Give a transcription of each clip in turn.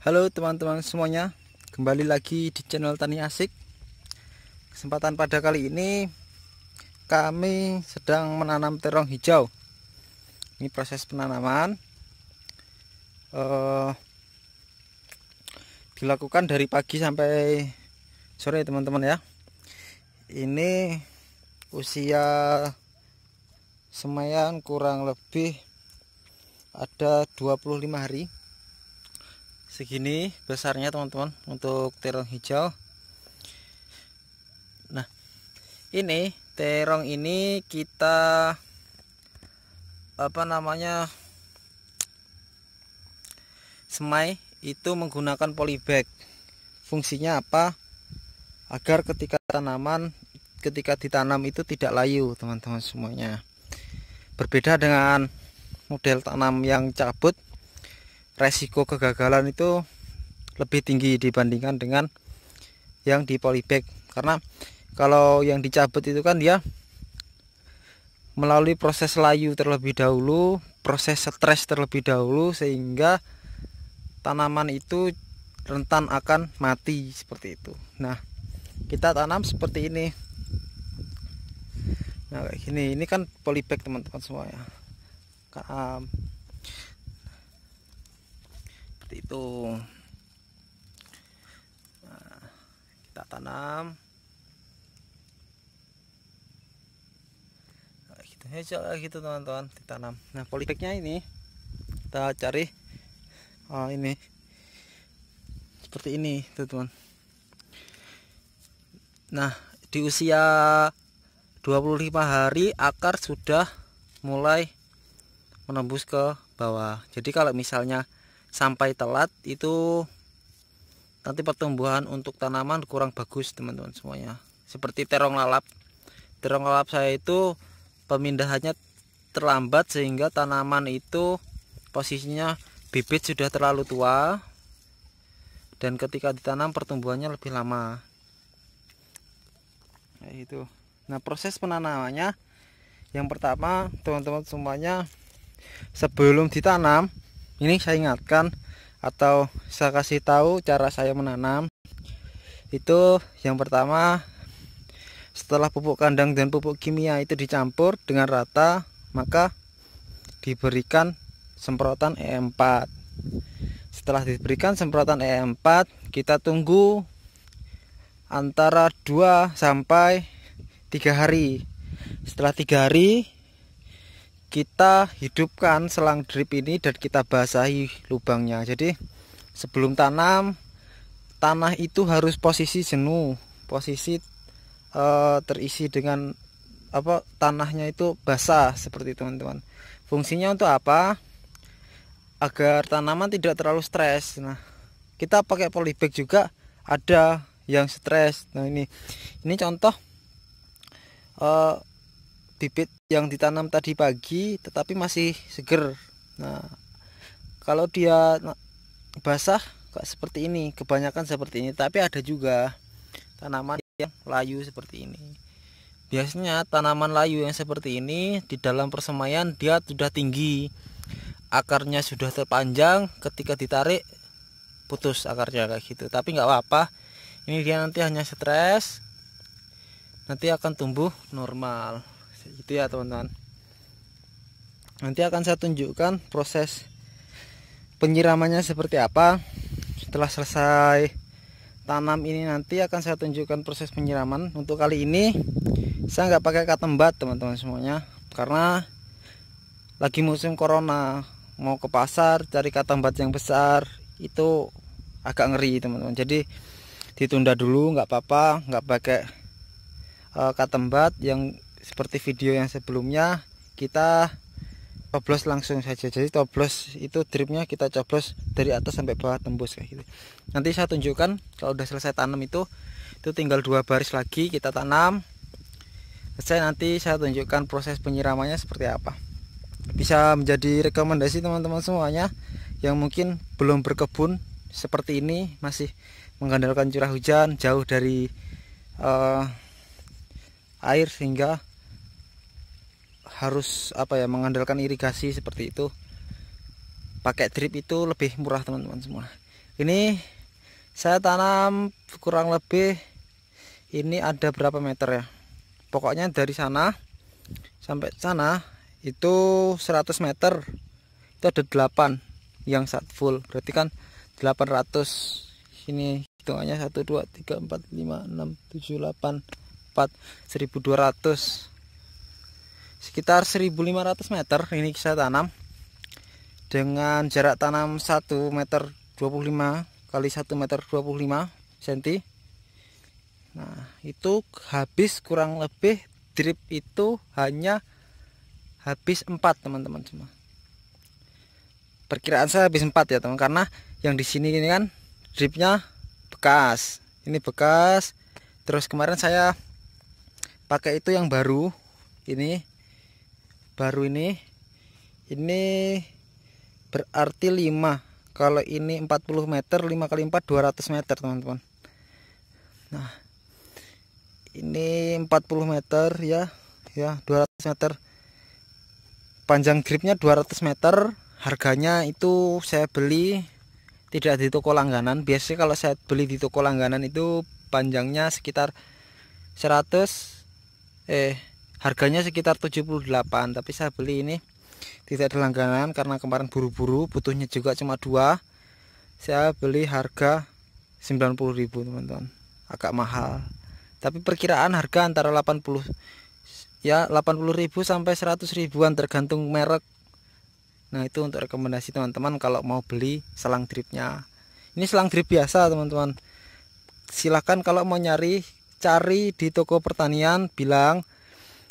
Halo teman-teman semuanya, kembali lagi di channel Tani Asik. Kesempatan pada kali ini kami sedang menanam terong hijau. Ini proses penanaman dilakukan dari pagi sampai sore teman-teman ya. Ini usia semaian kurang lebih ada 25 hari. Segini besarnya teman-teman untuk terong hijau. Nah, ini terong ini kita semai itu menggunakan polybag. Fungsinya apa? Agar ketika ditanam itu tidak layu teman-teman semuanya. Berbeda dengan model tanam yang cabut, resiko kegagalan itu lebih tinggi dibandingkan dengan yang di polybag, karena kalau yang dicabut itu kan dia melalui proses layu terlebih dahulu, proses stres terlebih dahulu, sehingga tanaman itu rentan akan mati seperti itu. Nah, kita tanam seperti ini. Nah, kayak gini, ini kan polybag teman-teman semuanya. Itu kita tanam gitu aja gitu teman-teman, ditanam. Nah, polybagnya ini kita cari ini seperti ini teman-teman. Nah, di usia 25 hari akar sudah mulai menembus ke bawah. Jadi kalau misalnya sampai telat itu nanti pertumbuhan untuk tanaman kurang bagus teman-teman semuanya. Seperti terong lalap. Terong lalap saya itu pemindahannya terlambat sehingga tanaman itu posisinya bibit sudah terlalu tua dan ketika ditanam pertumbuhannya lebih lama. Nah, itu. Nah, proses penanamannya yang pertama teman-teman semuanya, sebelum ditanam ini saya ingatkan atau saya kasih tahu cara saya menanam. Itu yang pertama, setelah pupuk kandang dan pupuk kimia itu dicampur dengan rata, maka diberikan semprotan E4. Setelah diberikan semprotan E4, kita tunggu antara 2 sampai 3 hari. Setelah 3 hari kita hidupkan selang drip ini dan kita basahi lubangnya. Jadi sebelum tanam, tanah itu harus posisi jenuh, posisi terisi dengan tanahnya itu basah seperti teman-teman. Fungsinya untuk apa? Agar tanaman tidak terlalu stres. Nah, kita pakai polybag juga ada yang stres. Nah, ini contoh bibit yang ditanam tadi pagi tetapi masih seger. Nah, kalau dia basah kayak seperti ini, kebanyakan seperti ini, tapi ada juga tanaman yang layu seperti ini. Biasanya tanaman layu yang seperti ini di dalam persemaian dia sudah tinggi, akarnya sudah terpanjang, ketika ditarik putus akarnya kayak gitu. Tapi nggak apa-apa, ini dia nanti hanya stres, nanti akan tumbuh normal gitu ya teman-teman. Nanti akan saya tunjukkan proses penyiramannya seperti apa. Setelah selesai tanam ini nanti akan saya tunjukkan proses penyiraman. Untuk kali ini saya nggak pakai katembat teman-teman semuanya, karena lagi musim corona, mau ke pasar cari katembat yang besar itu agak ngeri teman-teman. Jadi ditunda dulu, nggak apa-apa, nggak pakai katembat yang seperti video yang sebelumnya. Kita coblos langsung saja. Jadi coblos itu dripnya kita coblos dari atas sampai bawah tembus kayak gitu. Nanti saya tunjukkan kalau udah selesai tanam itu tinggal 2 baris lagi kita tanam. Selesai nanti saya tunjukkan proses penyiramannya seperti apa. Bisa menjadi rekomendasi teman-teman semuanya yang mungkin belum berkebun seperti ini, masih mengandalkan curah hujan, jauh dari air sehingga harus mengandalkan irigasi seperti itu. Pakai drip itu lebih murah teman-teman semua. Ini saya tanam kurang lebih, ini ada berapa meter ya, pokoknya dari sana sampai sana itu 100 meter, itu ada 8 yang saat full, berarti kan 800. Ini hitungannya 1 2 3 4 5 6 7 8 4 1200, sekitar 1500 meter ini saya tanam dengan jarak tanam 1 meter 25 kali 1 meter 25 cm. Nah itu habis kurang lebih drip itu hanya habis 4 teman-teman semua. Perkiraan saya habis 4 ya teman, karena yang di sini ini kan dripnya bekas, ini bekas. Terus kemarin saya pakai itu yang baru, ini berarti 5. Kalau ini 40 meter, 5 kali 4 200 meter teman-teman. Nah ini 40 meter ya 200 meter, panjang dripnya 200 meter. Harganya itu saya beli tidak di toko langganan. Biasanya kalau saya beli di toko langganan itu panjangnya sekitar 100, harganya sekitar 78, tapi saya beli ini tidak ada langganan karena kemarin buru-buru, butuhnya juga cuma 2. Saya beli harga 90.000 teman-teman, agak mahal. Tapi perkiraan harga antara 80 ya 80.000 sampai 100.000-an tergantung merek. Nah itu untuk rekomendasi teman-teman kalau mau beli selang dripnya. Ini selang drip biasa teman-teman. Silahkan kalau mau cari di toko pertanian, bilang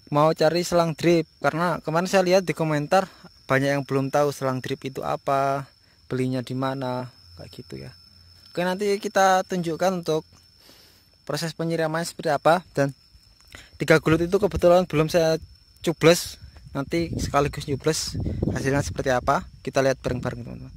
mau cari selang drip, karena kemarin saya lihat di komentar banyak yang belum tahu selang drip itu apa, belinya di mana, kayak gitu ya. Oke, nanti kita tunjukkan untuk proses penyiraman seperti apa. Dan 3 gelut itu kebetulan belum saya cubles, nanti sekaligus nyubles hasilnya seperti apa, kita lihat bareng-bareng teman-teman.